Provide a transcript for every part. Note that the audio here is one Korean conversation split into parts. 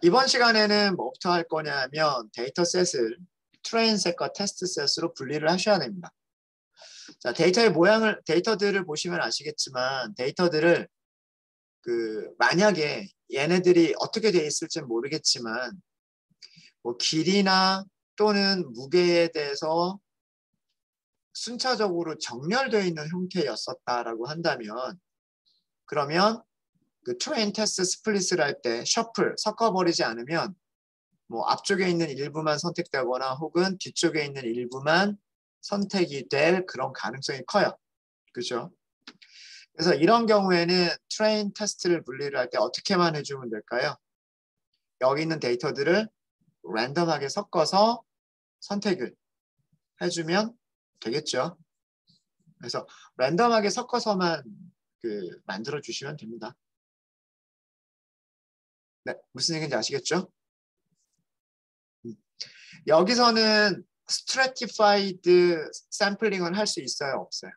이번 시간에는 뭐부터 할 거냐면 데이터셋을 트레인셋과 테스트셋으로 분리를 하셔야 됩니다. 자, 데이터들을 보시면 아시겠지만 데이터들을 만약에 얘네들이 어떻게 돼 있을지는 모르겠지만 뭐 길이나 또는 무게에 대해서 순차적으로 정렬되어 있는 형태였었다라고 한다면 그러면 그 트레인 테스트 스플릿을 할 때 셔플 섞어버리지 않으면 뭐 앞쪽에 있는 일부만 선택되거나 혹은 뒤쪽에 있는 일부만 선택이 될 그런 가능성이 커요. 그렇죠? 그래서 이런 경우에는 트레인 테스트를 분리를 할 때 어떻게만 해주면 될까요? 여기 있는 데이터들을 랜덤하게 섞어서 선택을 해주면 되겠죠. 그래서 랜덤하게 섞어서만 만들어 주시면 됩니다. 네, 무슨 얘기인지 아시겠죠? 여기서는 스트래티파이드 샘플링을 할 수 있어요, 없어요?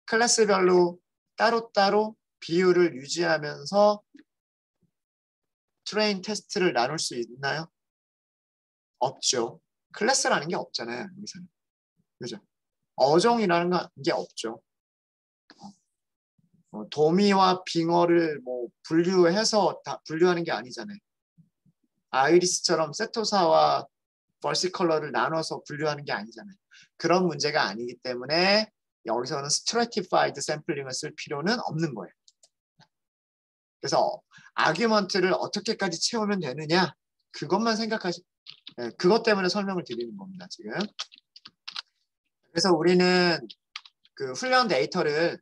클래스별로 따로따로 비율을 유지하면서 트레인 테스트를 나눌 수 있나요? 없죠. 클래스라는 게 없잖아요, 여기서는. 그죠? 어종이라는 게 없죠. 도미와 빙어를 뭐 분류해서 다 분류하는 게 아니잖아요. 아이리스처럼 세토사와 벌시컬러를 나눠서 분류하는 게 아니잖아요. 그런 문제가 아니기 때문에 여기서는 스트래티파이드 샘플링을 쓸 필요는 없는 거예요. 그래서 아규먼트를 어떻게까지 채우면 되느냐 그것만 그것 때문에 설명을 드리는 겁니다. 지금. 그래서 우리는 그 데이터를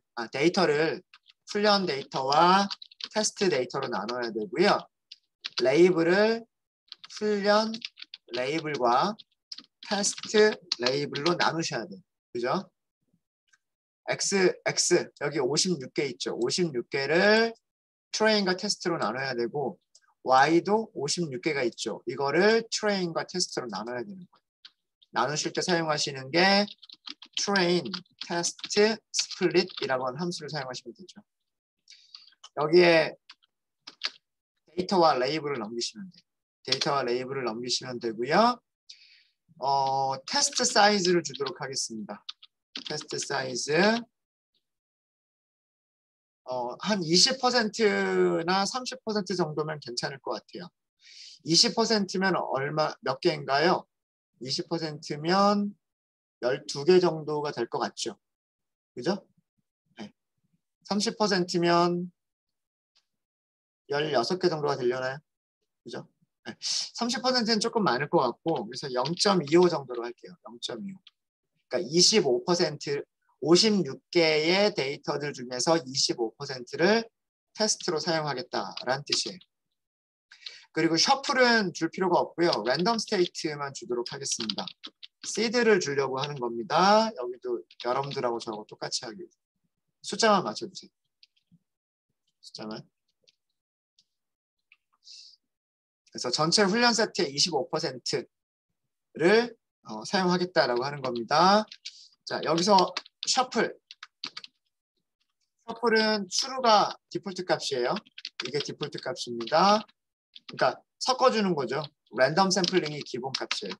훈련 데이터와 테스트 데이터로 나눠야 되고요. 레이블을 훈련 레이블과 테스트 레이블로 나누셔야 돼요. 그죠? X 여기 56개 있죠. 56개를 트레인과 테스트로 나눠야 되고 Y도 56개가 있죠. 이거를 트레인과 테스트로 나눠야 되는 거예요. 나누실 때 사용하시는 게 train, test, split이라고 하는 함수를 사용하시면 되죠. 여기에 데이터와 레이블을 넘기시면 돼요. 데이터와 레이블을 넘기시면 되고요. 테스트 사이즈를 주도록 하겠습니다. 테스트 사이즈 한 20%나 30% 정도면 괜찮을 것 같아요. 20%면 몇 개인가요? 20%면 12개 정도가 될 것 같죠? 그죠? 네. 30%면 16개 정도가 되려나요? 그죠? 네. 30%는 조금 많을 것 같고 그래서 0.25 정도로 할게요. 0.25. 그러니까 25%, 56개의 데이터들 중에서 25%를 테스트로 사용하겠다라는 뜻이에요. 그리고 셔플은 줄 필요가 없고요. 랜덤 스테이트만 주도록 하겠습니다. 시드를 주려고 하는 겁니다. 여기도 여러분들하고 저하고 똑같이 하기. 숫자만 맞춰주세요. 숫자만. 그래서 전체 훈련 세트의 25%를 사용하겠다라고 하는 겁니다. 자, 여기서 셔플은 true가 디폴트 값이에요. 이게 디폴트 값입니다. 그러니까 섞어주는 거죠. 랜덤 샘플링이 기본 값이에요.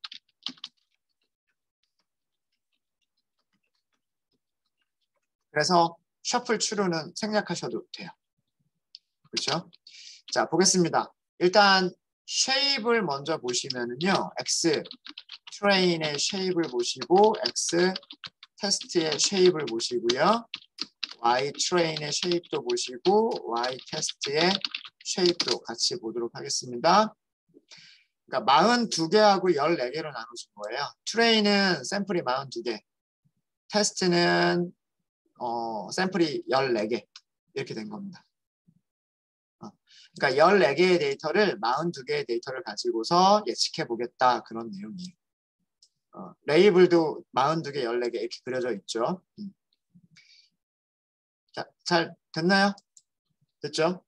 그래서 셔플 true는 생략하셔도 돼요. 그렇죠? 자, 보겠습니다. 일단 쉐입을 먼저 보시면은요. X 트레인의 쉐입을 보시고 X 테스트의 쉐입을 보시고요. Y 트레인의 쉐입도 보시고 Y 테스트의 쉐입도 같이 보도록 하겠습니다. 그러니까 42개하고 14개로 나누신 거예요. 트레인은 샘플이 42개, 테스트는 샘플이 14개 이렇게 된 겁니다. 그러니까 14개의 데이터를 42개의 데이터를 가지고서 예측해 보겠다 그런 내용이에요. 레이블도 42개, 14개 이렇게 그려져 있죠. 자, 잘 됐나요? 됐죠?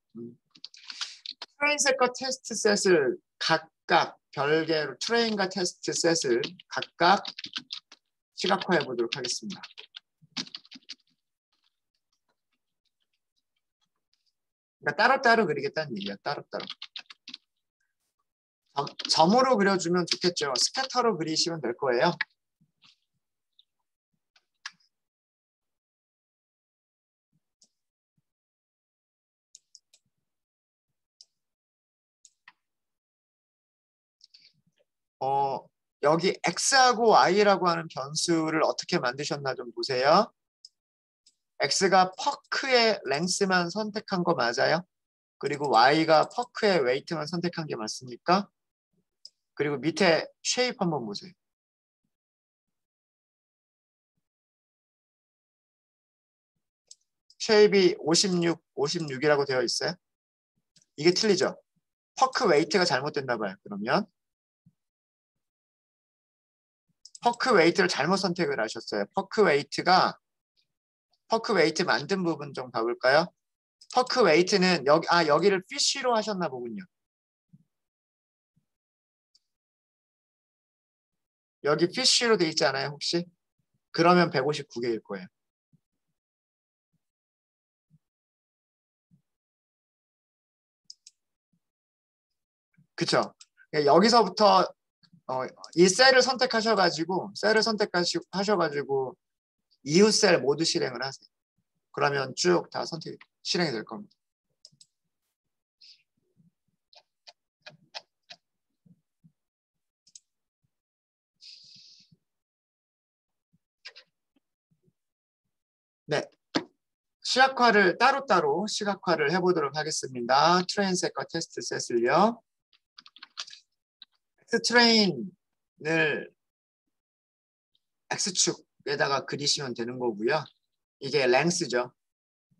트레인셋과 테스트셋을 각각 별개로 트레인과 테스트셋을 각각 시각화해 보도록 하겠습니다. 그러니까 따로따로 그리겠다는 얘기야. 따로따로. 점으로 그려주면 좋겠죠. 스캐터로 그리시면 될 거예요. 여기 x하고 y라고 하는 변수를 어떻게 만드셨나 좀 보세요. x가 퍼크의 랭스만 선택한 거 맞아요? 그리고 y가 퍼크의 웨이트만 선택한 게 맞습니까? 그리고 밑에 쉐입 한번 보세요. 쉐입이 56이라고 되어 있어요. 이게 틀리죠? 퍼크 웨이트가 잘못됐나 봐요. 그러면 퍼크 웨이트를 잘못 선택을 하셨어요. 퍼크 웨이트 만든 부분 좀 봐볼까요? 퍼크 웨이트는 여기를 피쉬로 하셨나 보군요. 여기 피쉬로 돼 있지 않아요, 혹시? 그러면 159개일 거예요. 그쵸? 여기서부터 이 셀을 선택하셔가지고 이웃 셀 모두 실행을 하세요. 그러면 쭉 다 실행이 될 겁니다. 네. 시각화를 따로따로 시각화를 해보도록 하겠습니다. 트레인 셋과 테스트 셋을요. X트레인을 X축에다가 그리시면 되는 거고요. 이게 랭스죠.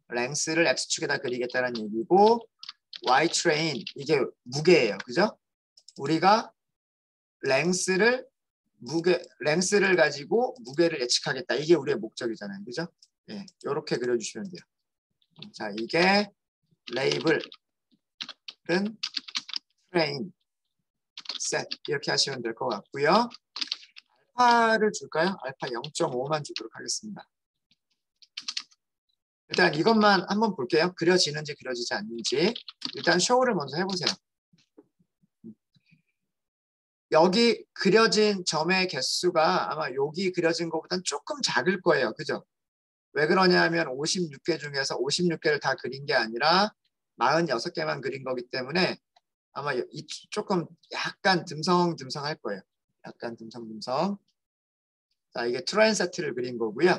랭스를 X축에다 그리겠다는 얘기고 Y트레인 이게 무게예요. 그죠? 우리가 랭스를 가지고 무게를 예측하겠다. 이게 우리의 목적이잖아요. 그죠? 예, 이렇게 그려주시면 돼요. 자, 이게 레이블은 트레인 셋 이렇게 하시면 될 것 같고요. 알파를 줄까요? 알파 0.5만 주도록 하겠습니다. 일단 이것만 한번 볼게요. 그려지는지 그려지지 않는지. 일단 쇼를 먼저 해보세요. 여기 그려진 점의 개수가 아마 여기 그려진 것보다는 조금 작을 거예요. 그죠? 왜 그러냐 하면 56개 중에서 56개를 다 그린 게 아니라 46개만 그린 거기 때문에 아마 조금 약간 듬성듬성할 거예요. 약간 듬성듬성. 자, 이게 트레인 세트를 그린 거고요.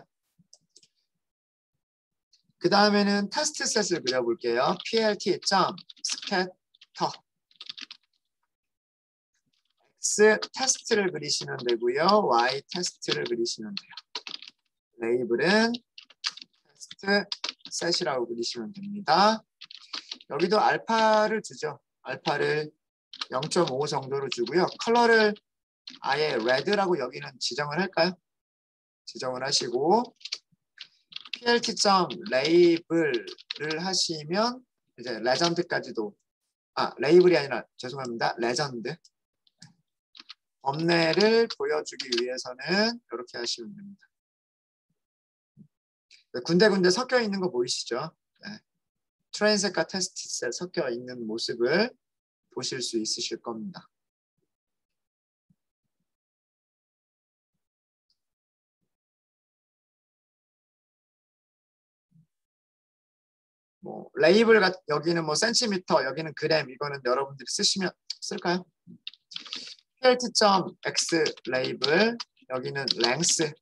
그 다음에는 테스트 셋을 그려볼게요. plt.scatter x 테스트를 그리시면 되고요. y 테스트를 그리시면 돼요. 레이블은 테스트 셋이라고 그리시면 됩니다. 여기도 알파를 주죠. 알파를 0.5 정도로 주고요. 컬러를 아예 레드라고 여기는 지정을 할까요? 지정을 하시고 plt.label을 하시면 이제 레전드까지도 레이블이 아니라 죄송합니다. 레전드 범례를 보여주기 위해서는 이렇게 하시면 됩니다. 군데군데 섞여 있는 거 보이시죠? 네. 트레인셋과 테스트셋 섞여 있는 모습을 보실 수 있으실 겁니다. 뭐 레이블 여기는 뭐 센티미터, 여기는 그램, 이거는 여러분들이 쓸까요? plt.x 레이블, 여기는 length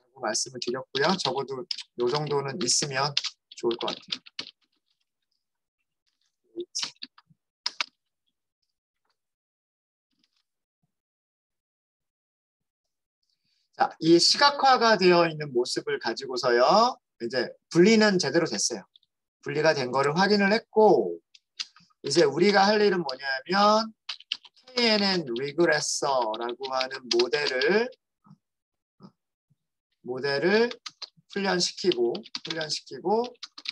라고 말씀을 드렸고요. 적어도 이 정도는 있으면 좋을 것 같아요. 자, 이 시각화가 되어 있는 모습을 가지고서요. 이제 분리는 제대로 됐어요. 분리가 된 거를 확인을 했고 이제 우리가 할 일은 뭐냐면 KNN Regressor라고 하는 모델을 훈련시키고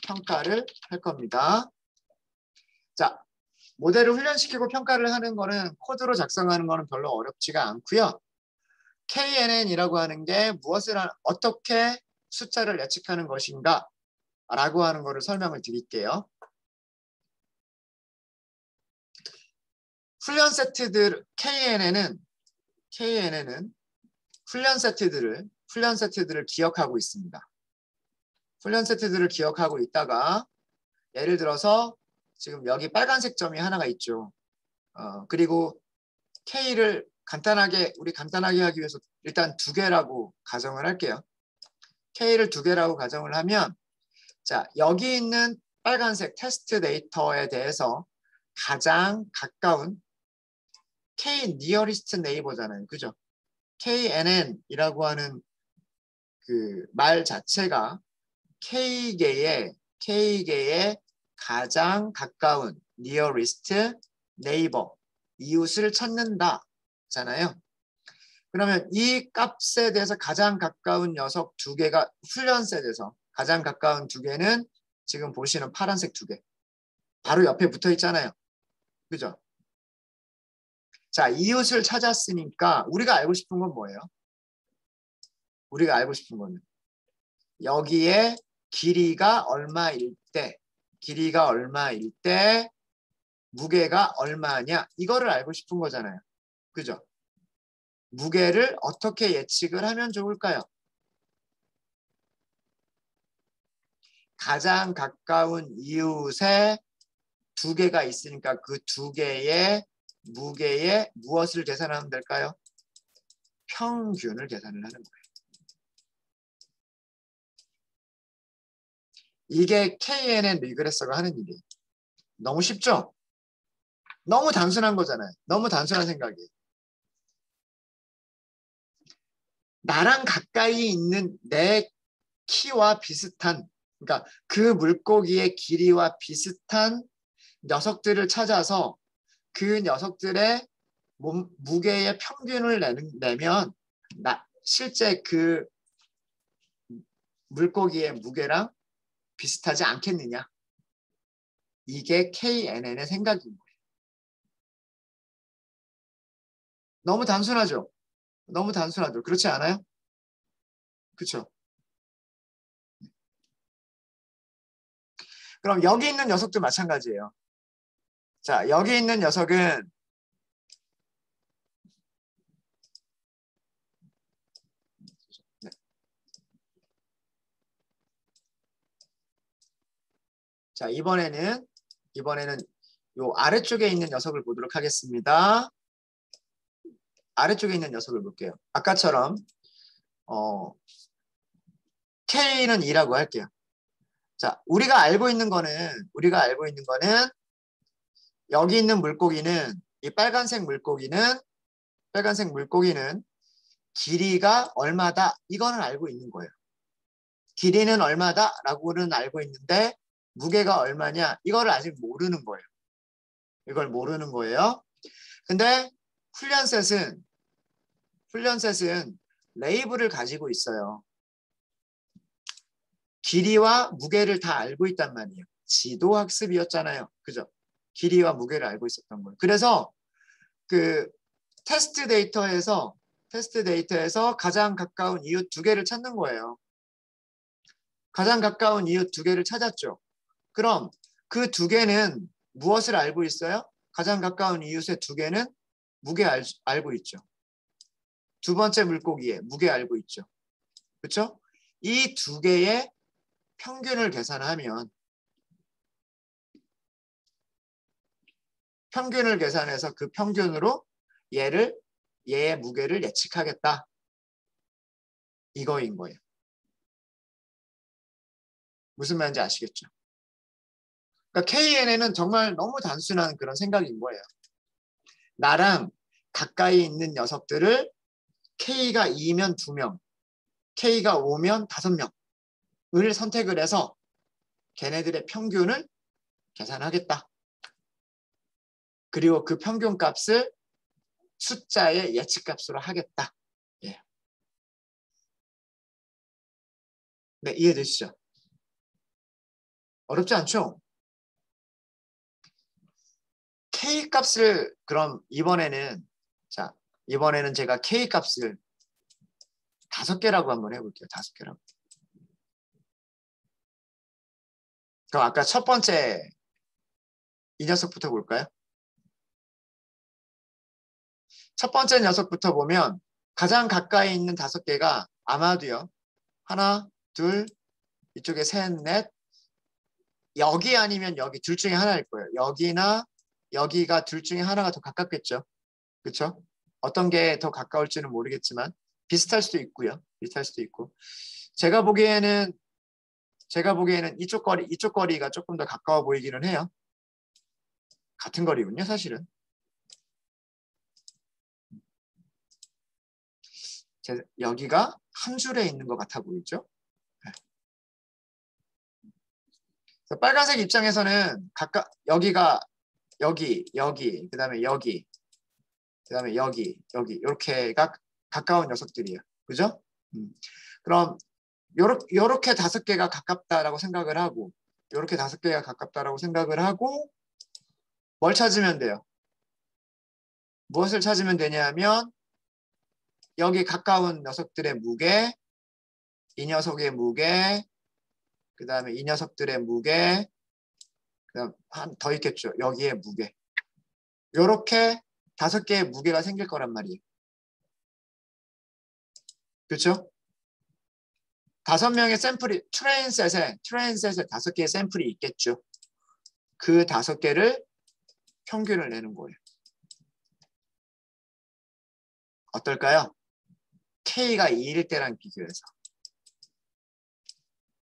평가를 할 겁니다. 자, 모델을 훈련시키고 평가를 하는 거는 코드로 작성하는 거는 별로 어렵지가 않고요. KNN이라고 하는 게 어떻게 숫자를 예측하는 것인가 라고 하는 거를 설명을 드릴게요. 훈련 세트들 KNN은 훈련 세트들을 기억하고 있습니다. 훈련 세트들을 기억하고 있다가 예를 들어서 지금 여기 빨간색 점이 하나가 있죠. 그리고 K를 간단하게 하기 위해서 일단 2개라고 가정을 할게요. K를 2개라고 가정을 하면 자, 여기 있는 빨간색 테스트 데이터에 대해서 가장 가까운 K nearest neighbor잖아요. 그죠? KNN이라고 하는 그 말 자체가 K개의 가장 가까운 nearest neighbor, 이웃을 찾는다잖아요. 그러면 이 값에 대해서 가장 가까운 녀석 2개가 훈련셋에서 가장 가까운 2개는 지금 보시는 파란색 2개. 바로 옆에 붙어 있잖아요. 그죠? 자, 이웃을 찾았으니까 우리가 알고 싶은 건 뭐예요? 우리가 알고 싶은 거는 여기에 길이가 얼마일 때 무게가 얼마냐 이거를 알고 싶은 거잖아요. 그죠? 무게를 어떻게 예측을 하면 좋을까요? 가장 가까운 이웃에 2개가 있으니까 그 2개의 무게에 무엇을 계산하면 될까요? 평균을 계산을 하는 거예요. 이게 KNN 리그레서가 하는 일이에요. 너무 쉽죠? 너무 단순한 거잖아요. 너무 단순한 생각이에요. 나랑 가까이 있는 내 키와 비슷한, 그러니까 그 물고기의 길이와 비슷한 녀석들을 찾아서 그 녀석들의 무게의 평균을 내면 실제 그 물고기의 무게랑 비슷하지 않겠느냐. 이게 KNN의 생각인 거예요. 너무 단순하죠? 너무 단순하죠? 그렇지 않아요? 그렇죠? 그럼 여기 있는 녀석도 마찬가지예요. 자, 여기 있는 녀석은 네. 자, 이번에는 요 아래쪽에 있는 녀석을 보도록 하겠습니다. 아래쪽에 있는 녀석을 볼게요. 아까처럼 K는 2라고 할게요. 자, 우리가 알고 있는 거는 여기 있는 물고기는 이 빨간색 물고기는 길이가 얼마다 이거는 알고 있는 거예요. 길이는 얼마다라고는 알고 있는데 무게가 얼마냐 이거를 아직 모르는 거예요. 이걸 모르는 거예요. 근데 훈련셋은 레이블을 가지고 있어요. 길이와 무게를 다 알고 있단 말이에요. 지도학습이었잖아요. 그죠? 길이와 무게를 알고 있었던 거예요. 그래서 그 테스트 데이터에서 가장 가까운 이웃 2개를 찾는 거예요. 가장 가까운 이웃 2개를 찾았죠. 그럼 그 2개는 무엇을 알고 있어요? 가장 가까운 이웃의 2개는 무게 알고 있죠. 2번째 물고기의 무게 알고 있죠. 그렇죠? 이 2개의 평균을 계산하면 평균을 계산해서 그 평균으로 얘의 무게를 예측하겠다. 이거인 거예요. 무슨 말인지 아시겠죠? 그러니까 KNN은 정말 너무 단순한 그런 생각인 거예요. 나랑 가까이 있는 녀석들을 K가 2면 2명, K가 5면 5명을 선택을 해서 걔네들의 평균을 계산하겠다. 그리고 그 평균 값을 숫자의 예측값으로 하겠다. 예. 네, 이해되시죠? 어렵지 않죠? K 값을 그럼 이번에는 제가 K 값을 5개라고 한번 해볼게요. 5개라고. 그럼 아까 첫 번째 이 녀석부터 볼까요? 첫 번째 녀석부터 보면 가장 가까이 있는 5개가 아마도요. 하나, 둘, 이쪽에 셋, 넷. 여기 아니면 여기 둘 중에 하나일 거예요. 여기나 여기가 둘 중에 하나가 더 가깝겠죠. 그렇죠? 어떤 게 더 가까울지는 모르겠지만 비슷할 수도 있고요. 비슷할 수도 있고. 제가 보기에는 이쪽 거리가 조금 더 가까워 보이기는 해요. 같은 거리군요, 사실은. 여기가 한 줄에 있는 것 같아 보이죠? 빨간색 입장에서는 여기가 여기, 그다음에 여기, 그다음에 여기 이렇게가 가까운 녀석들이에요. 그죠? 그럼 요렇게 5개가 가깝다라고 생각을 하고 요렇게 5개가 가깝다라고 생각을 하고 뭘 찾으면 돼요? 무엇을 찾으면 되냐면 여기 가까운 녀석들의 무게, 이 녀석의 무게, 그 다음에 이 녀석들의 무게, 그다음 더 있겠죠. 여기에 무게. 요렇게 5개의 무게가 생길 거란 말이에요. 그렇죠? 5명의 샘플이 트레인셋에 5개의 샘플이 있겠죠. 그 5개를 평균을 내는 거예요. 어떨까요? K가 2일 때랑 비교해서.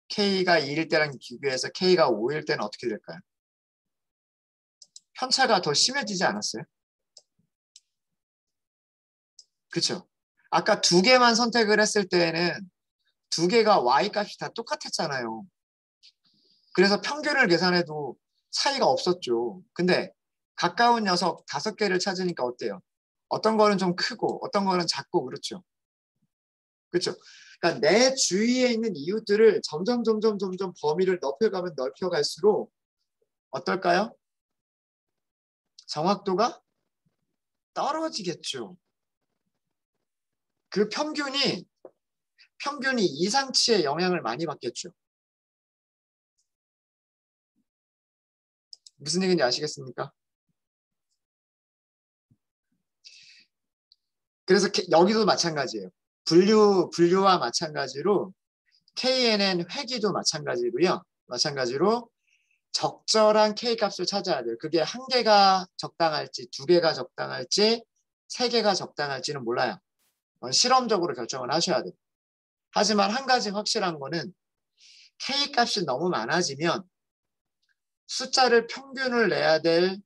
K가 2일 때랑 비교해서 K가 5일 때는 어떻게 될까요? 편차가 더 심해지지 않았어요? 그렇죠? 아까 2개만 선택을 했을 때에는 2개가 Y값이 다 똑같았잖아요. 그래서 평균을 계산해도 차이가 없었죠. 근데 가까운 녀석 5개를 찾으니까 어때요? 어떤 거는 좀 크고 어떤 거는 작고 그렇죠. 그렇죠. 그러니까 내 주위에 있는 이웃들을 점점 범위를 넓혀가면 넓혀갈수록 어떨까요? 정확도가 떨어지겠죠. 그 평균이 이상치의 영향을 많이 받겠죠. 무슨 얘기인지 아시겠습니까? 그래서 여기도 마찬가지예요. 분류와 마찬가지로 KNN 회귀도 마찬가지고요. 마찬가지로 적절한 K값을 찾아야 돼요. 그게 1개가 적당할지 2개가 적당할지 3개가 적당할지는 몰라요. 실험적으로 결정을 하셔야 돼요. 하지만 한 가지 확실한 거는 K값이 너무 많아지면 숫자를 평균을 내야 될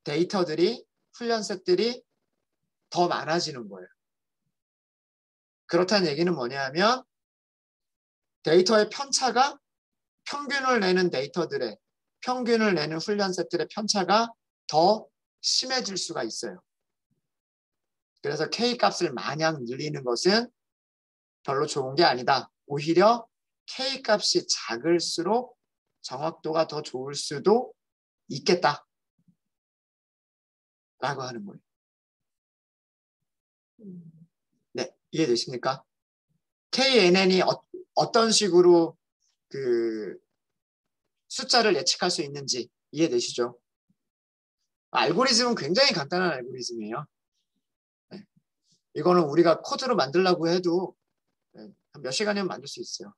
데이터들이 훈련셋들이 더 많아지는 거예요. 그렇다는 얘기는 뭐냐면 데이터의 편차가 평균을 내는 훈련셋들의 편차가 더 심해질 수가 있어요. 그래서 K값을 마냥 늘리는 것은 별로 좋은 게 아니다. 오히려 K값이 작을수록 정확도가 더 좋을 수도 있겠다. 라고 하는 거예요. 네, 이해되십니까? KNN이 어떤 식으로 그 숫자를 예측할 수 있는지 이해되시죠? 알고리즘은 굉장히 간단한 알고리즘이에요. 네. 이거는 우리가 코드로 만들려고 해도 한 몇 시간이면 만들 수 있어요.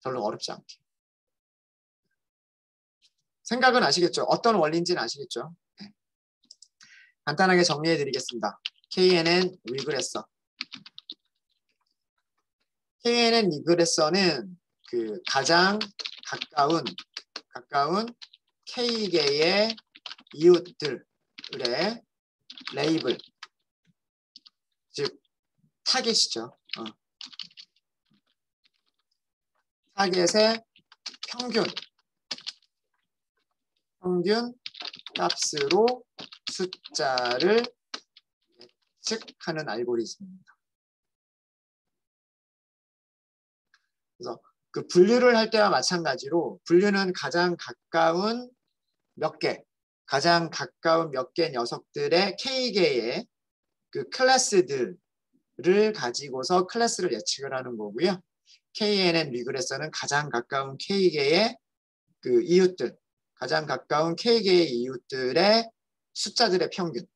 별로 어렵지 않게. 생각은 아시겠죠? 어떤 원리인지는 아시겠죠? 네. 간단하게 정리해 드리겠습니다. KNN 리그레서. KNN 리그레서는 그 가장 가까운 K개의 이웃들의 레이블, 즉 타겟이죠. 타겟의 평균 값으로 숫자를 예측하는 알고리즘입니다. 그래서 그 분류를 할 때와 마찬가지로 분류는 가장 가까운 몇 개 녀석들의 K개의 그 클래스들을 가지고서 클래스를 예측을 하는 거고요. KNN 리그레서는 가장 가까운 K개의 그 이웃들, 가장 가까운 K개의 이웃들의 숫자들의 평균.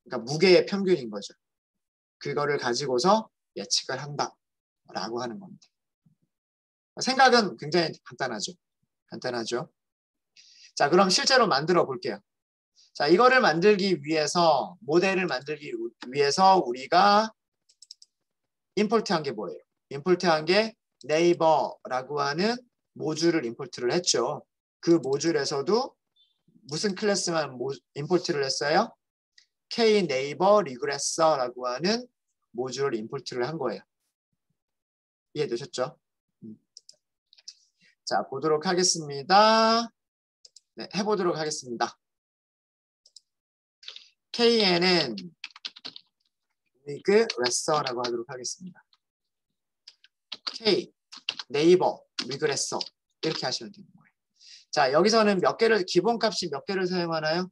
그러니까 무게의 평균인 거죠. 그거를 가지고서 예측을 한다라고 하는 겁니다. 생각은 굉장히 간단하죠. 자, 그럼 실제로 만들어 볼게요. 자, 이거를 만들기 위해서, 모델을 만들기 위해서 우리가 임포트한 게 뭐예요? 임포트한 게 네이버라고 하는 모듈을 임포트를 했죠. 그 모듈에서도 무슨 클래스만 임포트를 했어요? K 네이버 리그레서라고 하는 모듈을 임포트를 한 거예요. 이해되셨죠? 자, 보도록 하겠습니다. 네, 해보도록 하겠습니다. KN은 리그레서라고 하도록 하겠습니다. K 네이버 리그레서 이렇게 하시면 되는 거예요. 자, 여기서는 기본값이 몇 개를 사용하나요?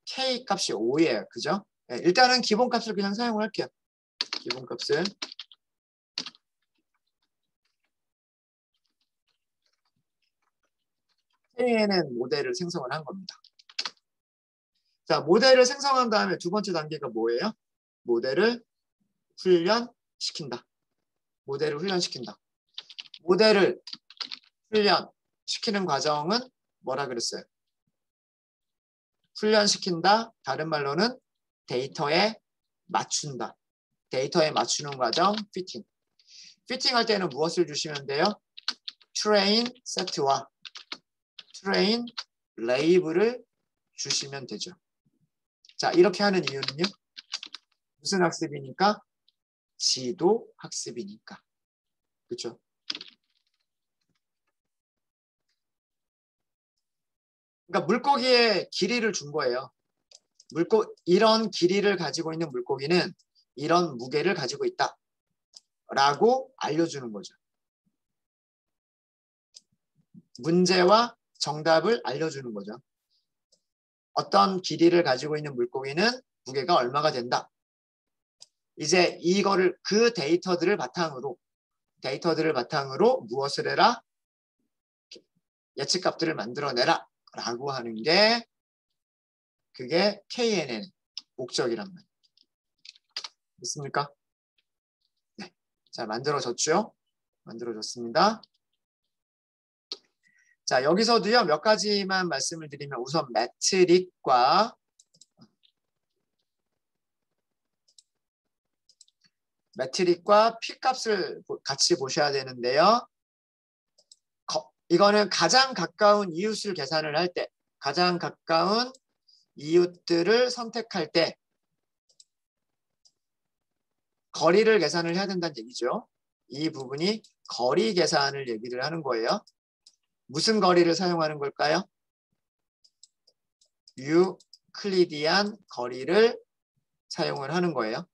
K 값이 5예요. 그죠? 네, 일단은 기본값을 그냥 사용을 할게요. 기본값을. K에는 모델을 생성을 한 겁니다. 자, 모델을 생성한 다음에 두 번째 단계가 뭐예요? 모델을 훈련시킨다. 모델을 훈련시킨다. 모델을 훈련시키는 과정은 뭐라 그랬어요? 훈련시킨다. 다른 말로는 데이터에 맞춘다. 데이터에 맞추는 과정, 피팅. 피팅할 때는 무엇을 주시면 돼요? train set와 train label을 주시면 되죠. 자, 이렇게 하는 이유는요. 무슨 학습이니까? 지도 학습이니까. 그렇죠? 그러니까 물고기의 길이를 준 거예요. 이런 길이를 가지고 있는 물고기는 이런 무게를 가지고 있다. 라고 알려주는 거죠. 문제와 정답을 알려주는 거죠. 어떤 길이를 가지고 있는 물고기는 무게가 얼마가 된다. 이제 이거를 그 데이터들을 바탕으로 무엇을 해라? 예측값들을 만들어내라 라고 하는 게 그게 KNN 목적이란 말이에요. 됐습니까? 네. 자, 만들어졌죠? 만들어졌습니다. 자, 여기서도요, 몇 가지만 말씀을 드리면 우선 매트릭과 P값을 같이 보셔야 되는데요. 이거는 가장 가까운 이웃을 계산을 할 때, 가장 가까운 이웃들을 선택할 때 거리를 계산을 해야 된다는 얘기죠. 이 부분이 거리 계산을 얘기를 하는 거예요. 무슨 거리를 사용하는 걸까요? 유클리디안 거리를 사용을 하는 거예요.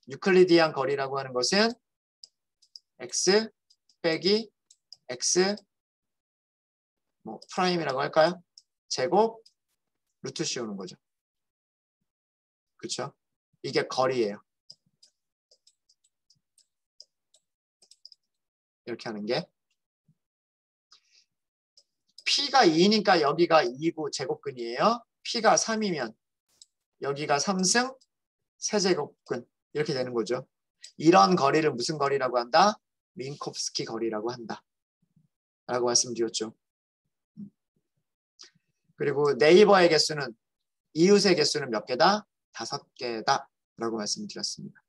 유클리디안 거리라고 하는 것은 x 빼기 x 프라임이라고 할까요? 제곱 루트 씌우는 거죠. 그렇죠? 이게 거리예요. 이렇게 하는 게 P가 2니까 여기가 2고 제곱근이에요. P가 3이면 여기가 3승 세제곱근 이렇게 되는 거죠. 이런 거리를 무슨 거리라고 한다? 민콥스키 거리라고 한다. 라고 말씀드렸죠. 그리고 네이버의 개수는 이웃의 개수는 몇 개다? 5개다. 라고 말씀드렸습니다.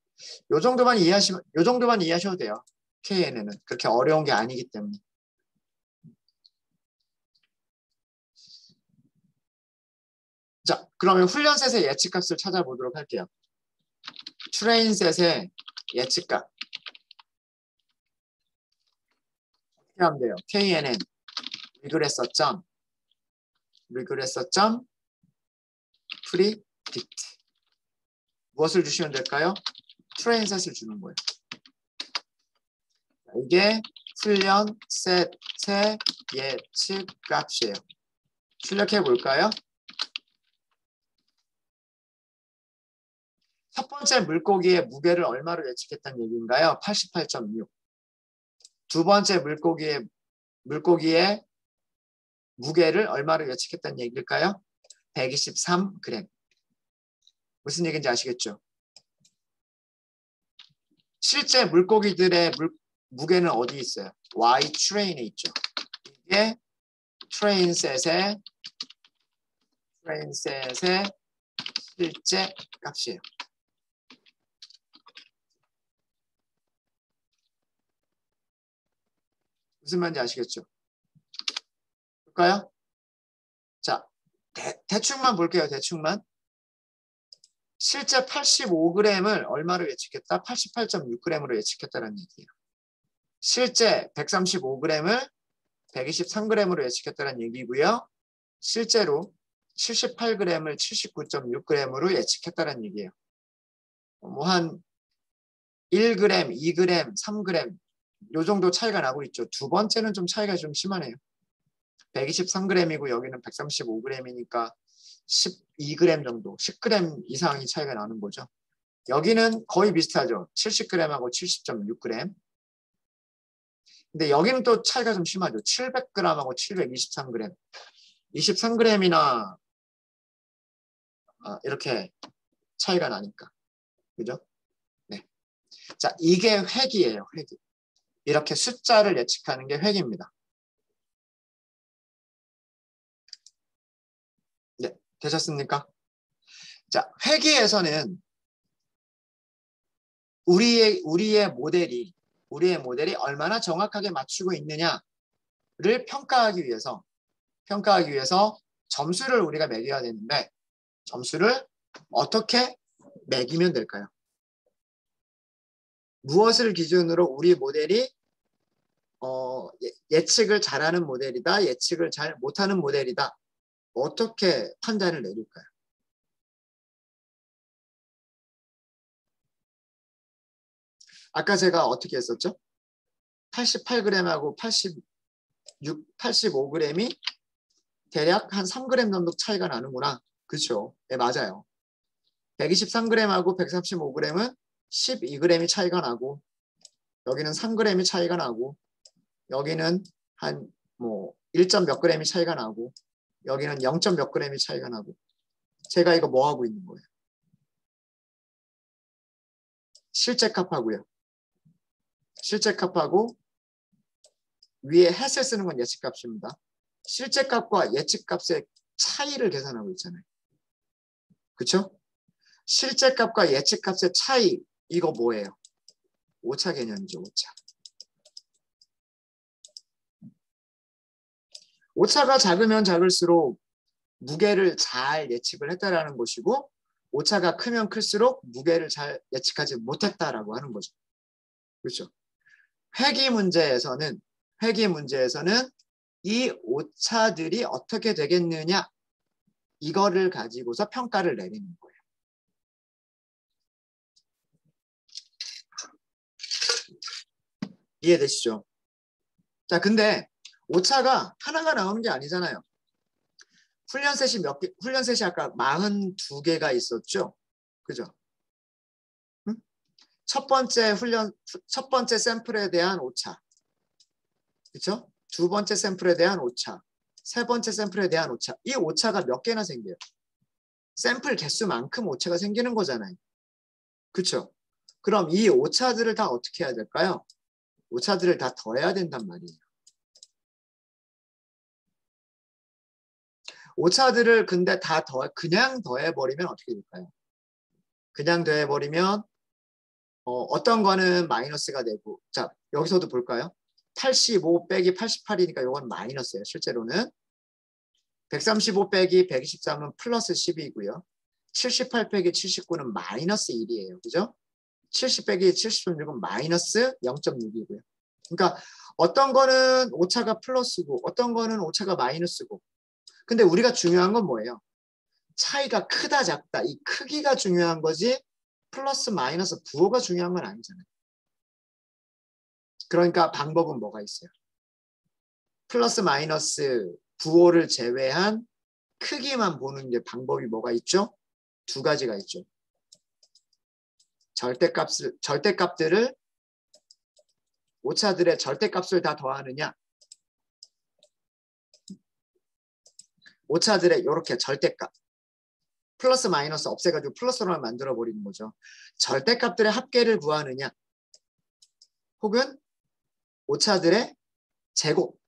요 정도만 이해하셔도 돼요. KNN은 그렇게 어려운 게 아니기 때문에. 자, 그러면 훈련셋의 예측값을 찾아보도록 할게요. 트레인셋의 예측값. 어떻게 하면 돼요? KNN 리그레서 점 프리딕트. 무엇을 주시면 될까요? 트레인셋을 주는 거예요. 이게 훈련셋의 예측값이에요. 출력해 볼까요? 첫 번째 물고기의 무게를 얼마로 예측했다는 얘기인가요? 88.6. 두 번째 물고기의 무게를 얼마로 예측했다는 얘기일까요? 123g. 무슨 얘기인지 아시겠죠? 실제 물고기들의 무게는 어디 있어요? Y 트레인에 있죠. 이게 트레인셋의 실제 값이에요. 무슨 말인지 아시겠죠? 볼까요? 자, 대충만 볼게요. 대충만. 실제 85g을 얼마로 예측했다? 88.6g으로 예측했다는 얘기예요. 실제 135g을 123g으로 예측했다는 얘기고요. 실제로 78g을 79.6g으로 예측했다는 얘기예요. 뭐 한 1g, 2g, 3g 요 정도 차이가 나고 있죠. 두 번째는 좀 차이가 좀 심하네요. 123g이고 여기는 135g이니까 12g 정도, 10g 이상이 차이가 나는 거죠. 여기는 거의 비슷하죠. 70g하고 70.6g. 근데 여기는 또 차이가 좀 심하죠. 700g하고 723g. 23g이나 이렇게 차이가 나니까. 그죠? 네. 자, 이게 획이에요. 획이. 이렇게 숫자를 예측하는 게 획입니다. 네, 되셨습니까? 자, 회계에서는 우리의 모델이 얼마나 정확하게 맞추고 있느냐를 평가하기 위해서 점수를 우리가 매겨야 되는데 점수를 어떻게 매기면 될까요? 무엇을 기준으로 우리 모델이 예측을 잘하는 모델이다, 예측을 잘 못하는 모델이다. 어떻게 판단을 내릴까요? 아까 제가 어떻게 했었죠? 88g하고 85g이 대략 한 3g 정도 차이가 나는구나. 그렇죠? 네, 맞아요. 123g하고 135g은 12g이 차이가 나고 여기는 3g이 차이가 나고 여기는 한 뭐 1점 몇 g이 차이가 나고 여기는 0점 몇 g이 차이가 나고 제가 이거 뭐 하고 있는 거예요? 실제 값하고요. 실제 값하고 위에 햇을 쓰는 건 예측 값입니다. 실제 값과 예측 값의 차이를 계산하고 있잖아요. 그렇죠? 실제 값과 예측 값의 차이 이거 뭐예요? 오차 개념이죠. 오차. 오차가 작으면 작을수록 무게를 잘 예측을 했다라는 것이고 오차가 크면 클수록 무게를 잘 예측하지 못했다라고 하는 거죠. 그렇죠? 회귀 문제에서는 이 오차들이 어떻게 되겠느냐 이거를 가지고서 평가를 내리는 거예요. 이해되시죠? 자, 근데 오차가 하나가 나오는 게 아니잖아요. 훈련셋이 아까 42개가 있었죠? 그죠? 응? 첫 번째 샘플에 대한 오차. 그렇죠? 두 번째 샘플에 대한 오차. 세 번째 샘플에 대한 오차. 이 오차가 몇 개나 생겨요? 샘플 개수만큼 오차가 생기는 거잖아요. 그렇죠? 그럼 이 오차들을 다 어떻게 해야 될까요? 오차들을 다 더해야 된단 말이에요. 오차들을 근데 다 그냥 더해버리면 어떻게 될까요? 그냥 더해버리면 어떤 거는 마이너스가 되고 자 여기서도 볼까요? 85 빼기 88이니까 이건 마이너스예요. 실제로는 135 빼기 123은 플러스 10이고요. 78 빼기 79는 마이너스 1이에요. 그죠? 70 빼기 76은 마이너스 0.6이고요. 그러니까 어떤 거는 오차가 플러스고 어떤 거는 오차가 마이너스고 근데 우리가 중요한 건 뭐예요? 차이가 크다 작다 이 크기가 중요한 거지 플러스 마이너스 부호가 중요한 건 아니잖아요. 그러니까 방법은 뭐가 있어요? 플러스 마이너스 부호를 제외한 크기만 보는 게 방법이 뭐가 있죠? 두 가지가 있죠. 절대값들을 오차들의 절대값을 다 더하느냐 오차들의 이렇게 절대값. 플러스 마이너스 없애가지고 플러스로만 만들어 버리는 거죠. 절대값들의 합계를 구하느냐 혹은 오차들의 제곱.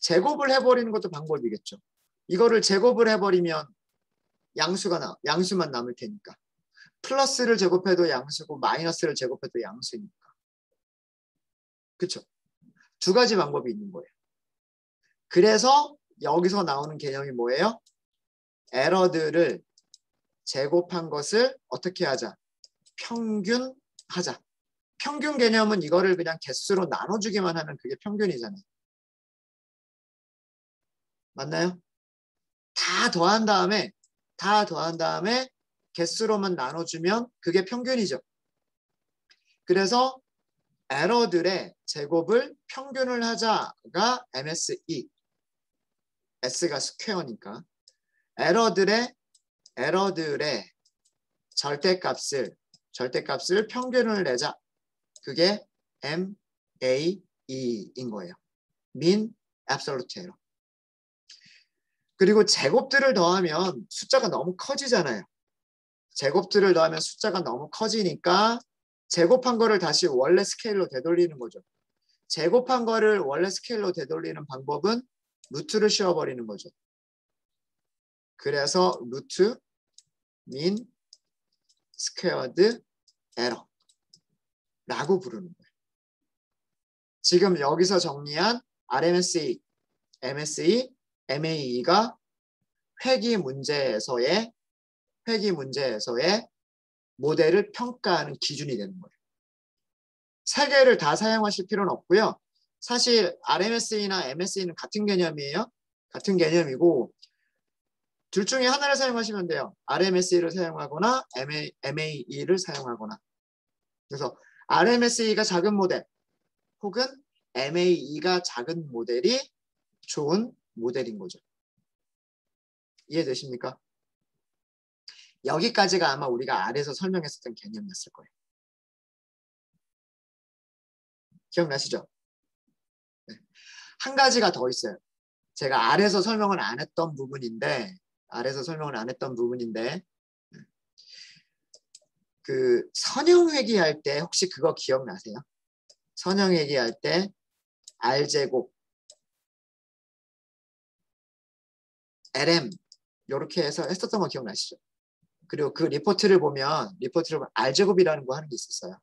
제곱을 해버리는 것도 방법이겠죠. 이거를 제곱을 해버리면 양수만 남을 테니까. 플러스를 제곱해도 양수고 마이너스를 제곱해도 양수니까. 그렇죠? 두 가지 방법이 있는 거예요. 그래서 여기서 나오는 개념이 뭐예요? 에러들을 제곱한 것을 어떻게 하자? 평균하자. 평균 개념은 이거를 그냥 개수로 나눠주기만 하면 그게 평균이잖아요. 맞나요? 다 더한 다음에 개수로만 나눠주면 그게 평균이죠. 그래서 에러들의 제곱을 평균을 하자가 MSE. S가 스퀘어니까. 에러들의 절대값을 평균을 내자. 그게 MAE인 거예요. Mean Absolute Error. 그리고 제곱들을 더하면 숫자가 너무 커지잖아요. 제곱들을 더하면 숫자가 너무 커지니까 제곱한 거를 다시 원래 스케일로 되돌리는 거죠. 제곱한 거를 원래 스케일로 되돌리는 방법은 루트를 씌워버리는 거죠. 그래서 루트 mean squared error 라고 부르는 거예요. 지금 여기서 정리한 RMSE, MSE, MAE가 회귀 문제에서의 모델을 평가하는 기준이 되는 거예요. 세 개를 다 사용하실 필요는 없고요. 사실 RMSE나 MSE는 같은 개념이에요. 같은 개념이고 둘 중에 하나를 사용하시면 돼요. RMSE를 사용하거나 MAE를 사용하거나. 그래서 RMSE가 작은 모델 혹은 MAE가 작은 모델이 좋은 모델인 거죠. 이해되십니까? 여기까지가 아마 우리가 아래에서 설명했었던 개념이었을 거예요. 기억나시죠? 네. 한 가지가 더 있어요. 제가 아래에서 설명을 안 했던 부분인데 그 선형회귀할 때 혹시 그거 기억나세요? 선형회귀할 때 R제곱 LM 이렇게 해서 했었던 거 기억나시죠? 그리고 그 리포트를 보면 R제곱이라는 거 하는 게 있었어요.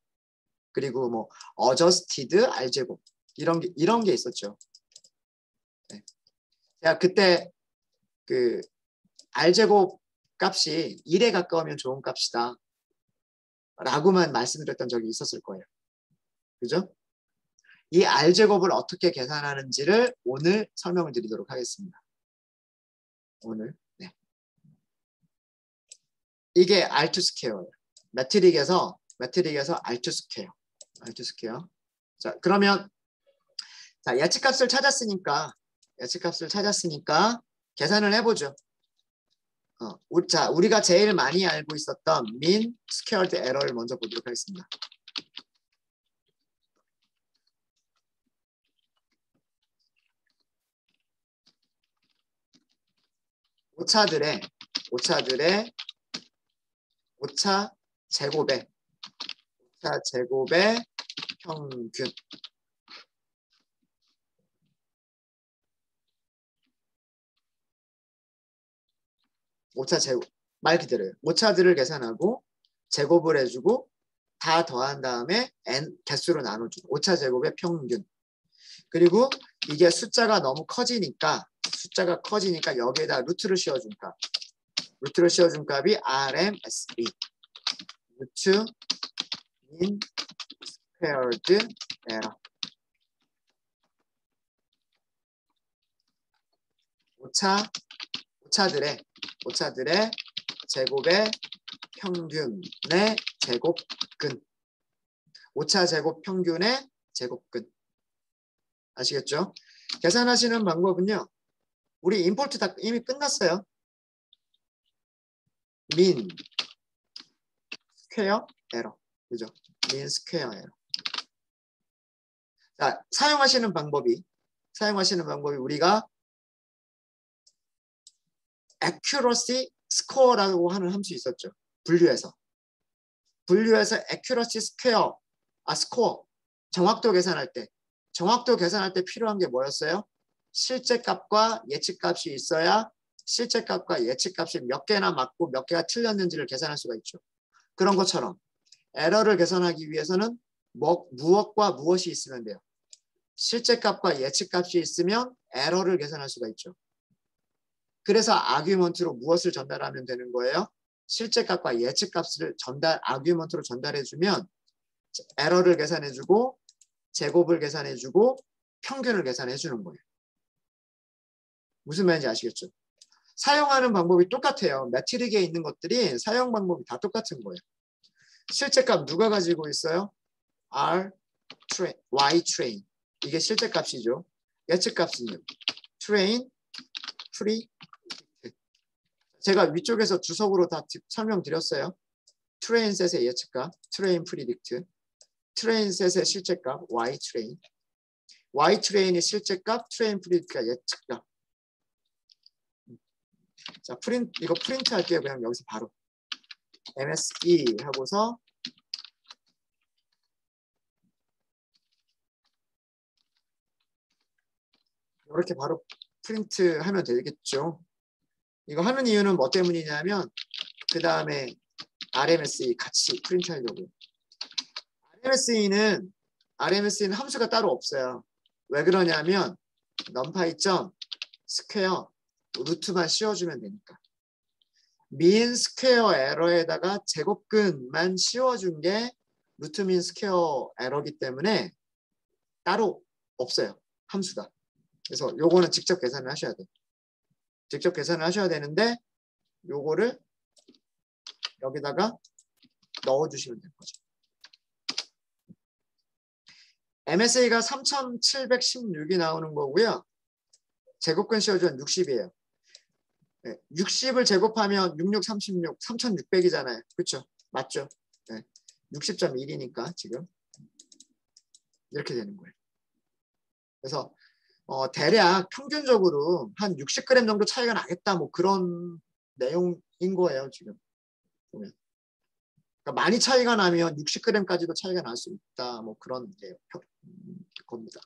그리고 뭐 adjusted R제곱 이런 게 있었죠. 네. 제가 그때 그 R제곱 값이 1에 가까우면 좋은 값이다 라고만 말씀드렸던 적이 있었을 거예요. 그죠? 이 R제곱을 어떻게 계산하는지를 오늘 설명을 드리도록 하겠습니다. 오늘. 네. 이게 R2 스퀘어예요. 매트릭에서 R2 스퀘어. 자, 그러면 자, 예측값을 찾았으니까 계산을 해보죠. 자, 우리가 제일 많이 알고 있었던 mean squared error를 먼저 보도록 하겠습니다. 오차 제곱의 평균. 오차 제곱. 말 그대로예요. 오차들을 계산하고 제곱을 해주고 다 더한 다음에 n 개수로 나눠주고 오차 제곱의 평균. 그리고 이게 숫자가 너무 커지니까 여기에다 루트를 씌워준 값. 루트를 씌워준 값이 RMSE. 루트 mean squared error. 오차들의 제곱의 평균의 제곱근. 오차 제곱 평균의 제곱근. 아시겠죠? 계산하시는 방법은요. 우리 임포트 다 이미 끝났어요. mean square error. 그죠? mean square error. 자, 사용하시는 방법이 사용하시는 방법이 우리가 accuracy score라고 하는 함수 있었죠. 분류해서 accuracy square, score, 정확도 계산할 때 필요한 게 뭐였어요? 실제 값과 예측 값이 있어야 실제 값과 예측 값이 몇 개나 맞고 몇 개가 틀렸는지를 계산할 수가 있죠. 그런 것처럼 에러를 계산하기 위해서는 무엇과 무엇이 있으면 돼요. 실제 값과 예측 값이 있으면 에러를 계산할 수가 있죠. 그래서 아규먼트로 무엇을 전달하면 되는 거예요? 실제 값과 예측 값을 아규먼트로 전달해주면 에러를 계산해주고 제곱을 계산해주고 평균을 계산해주는 거예요. 무슨 말인지 아시겠죠? 사용하는 방법이 똑같아요. 매트릭에 있는 것들이 사용 방법이 다 똑같은 거예요. 실제 값 누가 가지고 있어요? Y train. 이게 실제 값이죠. 예측 값은요. train, pre. 제가 위쪽에서 주석으로 다 설명드렸어요. train set의 예측값, train predict. train set의 실제값, Y train. Y train이 실제값, train predict가 예측값. 자, 이거 프린트 할게요. 그냥 여기서 바로. MSE 하고서 이렇게 바로 프린트 하면 되겠죠. 이거 하는 이유는 뭐 때문이냐면 그 다음에 RMSE 같이 프린트 하려고. RMSE는 함수가 따로 없어요. 왜 그러냐면 numpy.square 루트만 씌워주면 되니까. 민 스퀘어 에러에다가 제곱근만 씌워준 게 루트 민 스퀘어 에러기 때문에 따로 없어요. 함수가. 그래서 요거는 직접 계산을 하셔야 돼요. 직접 계산을 하셔야 되는데 요거를 여기다가 넣어주시면 되는 거죠. MSA가 3716이 나오는 거고요. 제곱근 씌워주면 60이에요. 60을 제곱하면 66, 36, 3600이잖아요. 그렇죠? 맞죠? 60.1이니까 지금 이렇게 되는 거예요. 그래서 대략 평균적으로 한 60g 정도 차이가 나겠다. 뭐 그런 내용인 거예요. 지금 보면. 그러니까 많이 차이가 나면 60g까지도 차이가 날 수 있다. 뭐 그런 겁니다.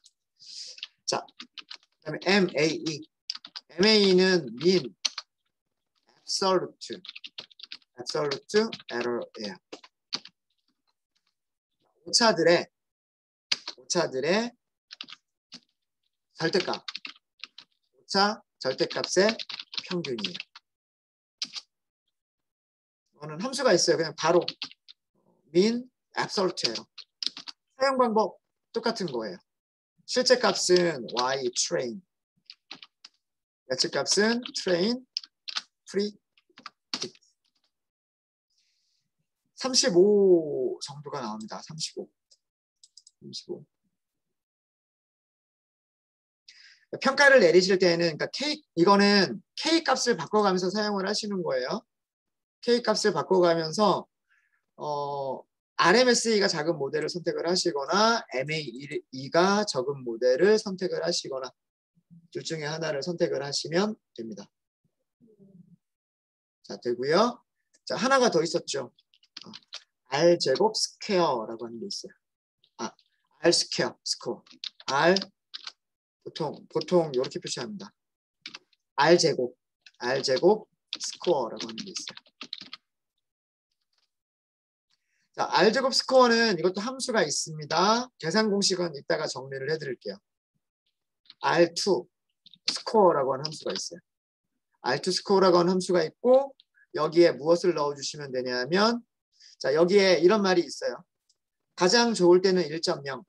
자, 그다음에 MAE. MAE는 mean absolute error예요. 오차들의 절대값. 오차 절대값의 평균이에요. 이거는 함수가 있어요. 그냥 바로 mean absolute예요. 사용 방법 똑같은 거예요. 실제 값은 y train, 예측 값은 train, pre. 35 정도가 나옵니다. 35. 평가를 내리실 때는 그러니까 이거는 K 값을 바꿔가면서 사용을 하시는 거예요. K 값을 바꿔가면서 RMSE가 작은 모델을 선택을 하시거나 MAE가 적은 모델을 선택을 하시거나 둘 중에 하나를 선택을 하시면 됩니다. 자, 되고요. 자, 하나가 더 있었죠. R제곱 스퀘어라고 하는 게 있어요. R 스퀘어, 스코어. R 보통 이렇게 표시합니다. R제곱 스코어라고 하는 게 있어요. 자, R제곱 스코어는 이것도 함수가 있습니다. 계산 공식은 이따가 정리를 해드릴게요. R2 스코어라고 하는 함수가 있어요. R2 스코어라고 하는 함수가 있고 여기에 무엇을 넣어주시면 되냐면 자, 여기에 이런 말이 있어요. 가장 좋을 때는 1.0.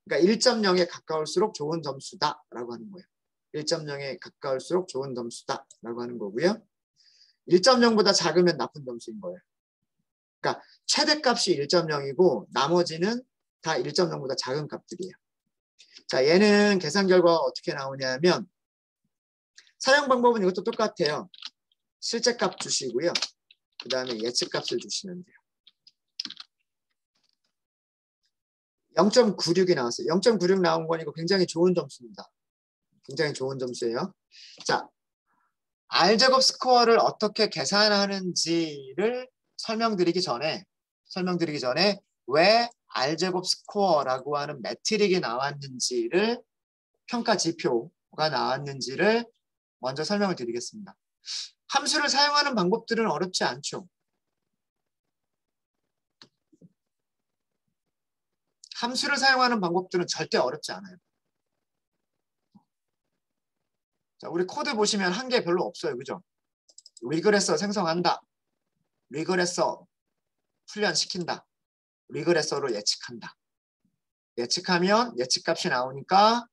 그러니까 1.0에 가까울수록 좋은 점수다라고 하는 거예요. 1.0에 가까울수록 좋은 점수다라고 하는 거고요. 1.0보다 작으면 나쁜 점수인 거예요. 그러니까 최대값이 1.0이고 나머지는 다 1.0보다 작은 값들이에요. 자, 얘는 계산 결과가 어떻게 나오냐면 사용 방법은 이것도 똑같아요. 실제값 주시고요. 그 다음에 예측값을 주시면 돼요. 0.96이 나왔어요. 0.96 나온 거니까 굉장히 좋은 점수입니다. 굉장히 좋은 점수예요. 자, R제곱 스코어를 어떻게 계산하는지를 설명드리기 전에 왜 R제곱 스코어라고 하는 매트릭이 나왔는지를 평가 지표가 나왔는지를 먼저 설명을 드리겠습니다. 함수를 사용하는 방법들은 어렵지 않죠. 함수를 사용하는 방법들은 절대 어렵지 않아요. 자, 우리 코드 보시면 한 개 별로 없어요. 그죠? 리그레서 생성한다. 리그레서 훈련시킨다. 리그레서로 예측한다. 예측하면 예측값이 나오니까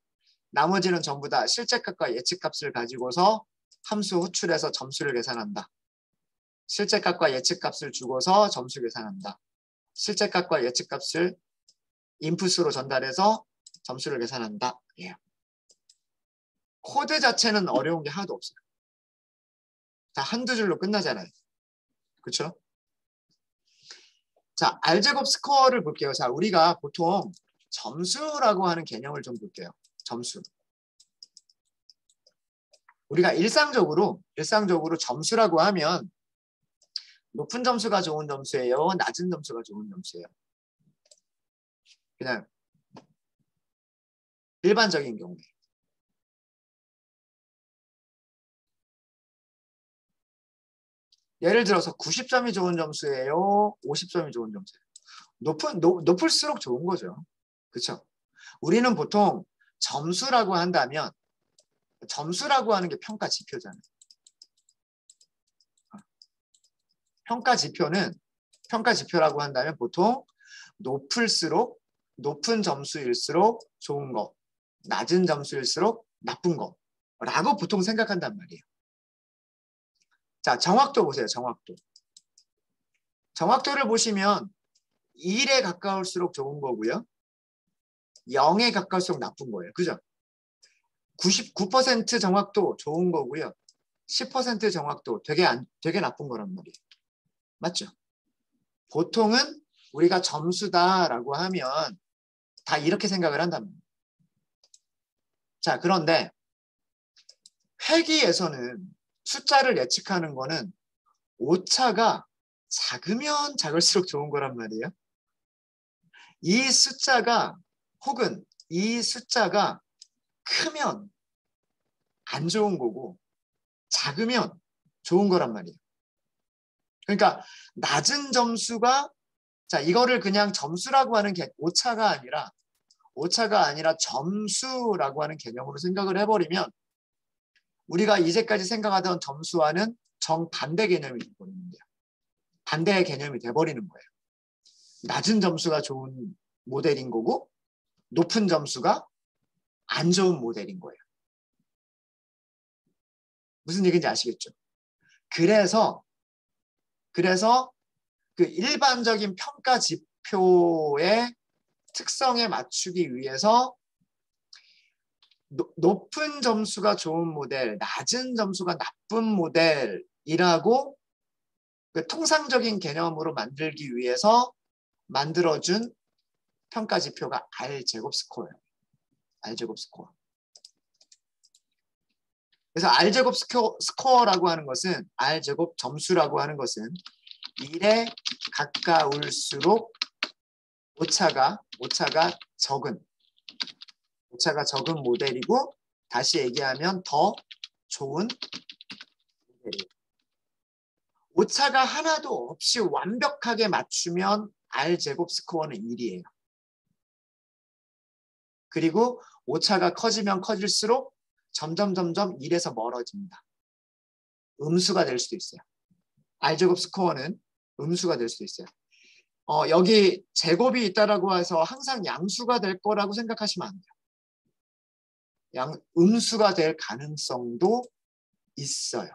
나머지는 전부 다 실제값과 예측값을 가지고서 함수 호출해서 점수를 계산한다. 실제값과 예측값을 주고서 점수 계산한다. 실제값과 예측값을 인풋으로 전달해서 점수를 계산한다. 예. 코드 자체는 어려운 게 하나도 없어요. 다 한두 줄로 끝나잖아요. 그렇죠? 자, R제곱 스코어를 볼게요. 자, 우리가 보통 점수라고 하는 개념을 좀 볼게요. 점수. 우리가 일상적으로 점수라고 하면 높은 점수가 좋은 점수예요? 낮은 점수가 좋은 점수예요? 그냥 일반적인 경우에. 예를 들어서 90점이 좋은 점수예요? 50점이 좋은 점수예요? 높을수록 좋은 거죠. 그렇죠? 우리는 보통 점수라고 한다면 점수라고 하는 게 평가 지표잖아요. 평가 지표라고 한다면 보통 높은 점수일수록 좋은 거, 낮은 점수일수록 나쁜 거라고 보통 생각한단 말이에요. 자, 정확도 보세요. 정확도를 보시면 1에 가까울수록 좋은 거고요. 0에 가까울수록 나쁜 거예요. 그죠? 99% 정확도 좋은 거고요. 10% 정확도 되게 나쁜 거란 말이에요. 맞죠? 보통은 우리가 점수다라고 하면 다 이렇게 생각을 한단 말이에요. 자, 그런데 회귀에서는 숫자를 예측하는 거는 오차가 작으면 작을수록 좋은 거란 말이에요. 이 숫자가 크면 안 좋은 거고 작으면 좋은 거란 말이에요. 그러니까 낮은 점수가 자 이거를 그냥 점수라고 하는 게 오차가 아니라 점수라고 하는 개념으로 생각을 해버리면 우리가 이제까지 생각하던 점수와는 정반대 개념이 돼버리는 거예요. 반대의 개념이 돼버리는 거예요. 낮은 점수가 좋은 모델인 거고 높은 점수가 안 좋은 모델인 거예요. 무슨 얘기인지 아시겠죠? 그래서 그 일반적인 평가 지표의 특성에 맞추기 위해서 높은 점수가 좋은 모델, 낮은 점수가 나쁜 모델이라고 그 통상적인 개념으로 만들기 위해서 만들어준 평가 지표가 R제곱 스코어예요. R제곱 스코어. 그래서 R제곱 스코어라고 하는 것은 R제곱 점수라고 하는 것은 1에 가까울수록 오차가 적은 모델이고 다시 얘기하면 더 좋은 모델이에요. 오차가 하나도 없이 완벽하게 맞추면 R제곱 스코어는 1이에요. 그리고 오차가 커지면 커질수록 점점 1에서 멀어집니다. 음수가 될 수도 있어요. R제곱 스코어는 음수가 될 수도 있어요. 여기 제곱이 있다라고 해서 항상 양수가 될 거라고 생각하시면 안 돼요. 음수가 될 가능성도 있어요.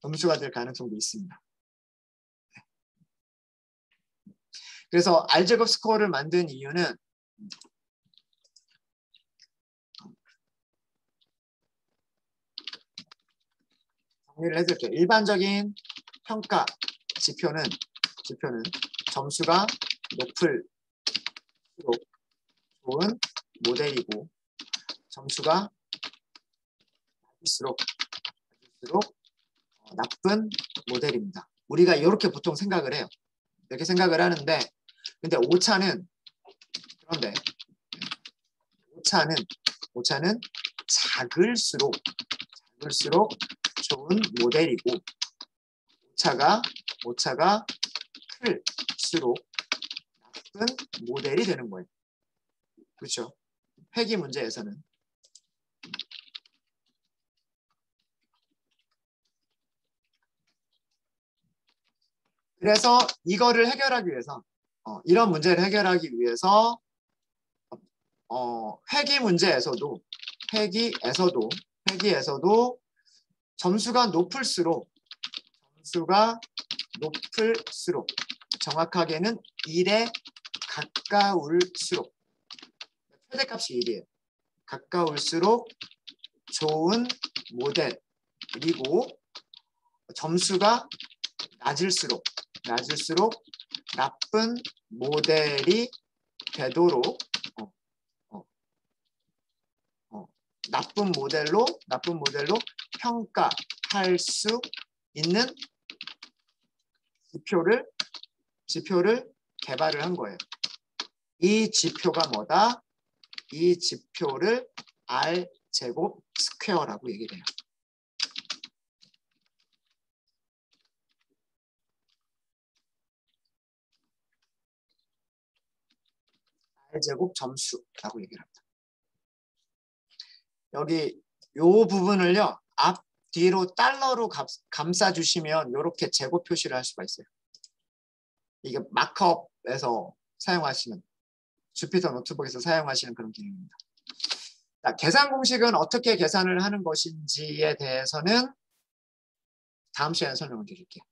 음수가 될 가능성도 있습니다. 그래서 R제곱 스코어를 만든 이유는 정리를 해드릴게요. 일반적인 평가 지표는 지표는 점수가 높을수록 좋은 모델이고 점수가 낮을수록 나쁜 모델입니다. 우리가 이렇게 보통 생각을 해요. 이렇게 생각을 하는데 근데 오차는 작을수록 좋은 모델이고 오차가 클수록 나쁜 모델이 되는 거예요. 그렇죠? 회귀 문제에서는. 그래서 이거를 해결하기 위해서 이런 문제를 해결하기 위해서 회귀에서도 점수가 높을수록 정확하게는 1에 가까울수록 최대값이 1이에요. 가까울수록 좋은 모델이고 점수가 낮을수록 나쁜 모델이 되도록 나쁜 모델로 평가할 수 있는 지표를 개발을 한 거예요. 이 지표가 뭐다? 이 지표를 R제곱 스퀘어라고 얘기를 해요. R제곱 점수라고 얘기를 합니다. 여기 요 부분을요. 앞 뒤로 달러로 감싸주시면 이렇게 제곱 표시를 할 수가 있어요. 이게 마크업에서 사용하시는 주피터 노트북에서 사용하시는 그런 기능입니다. 자, 계산 공식은 어떻게 계산을 하는 것인지에 대해서는 다음 시간에 설명을 드릴게요.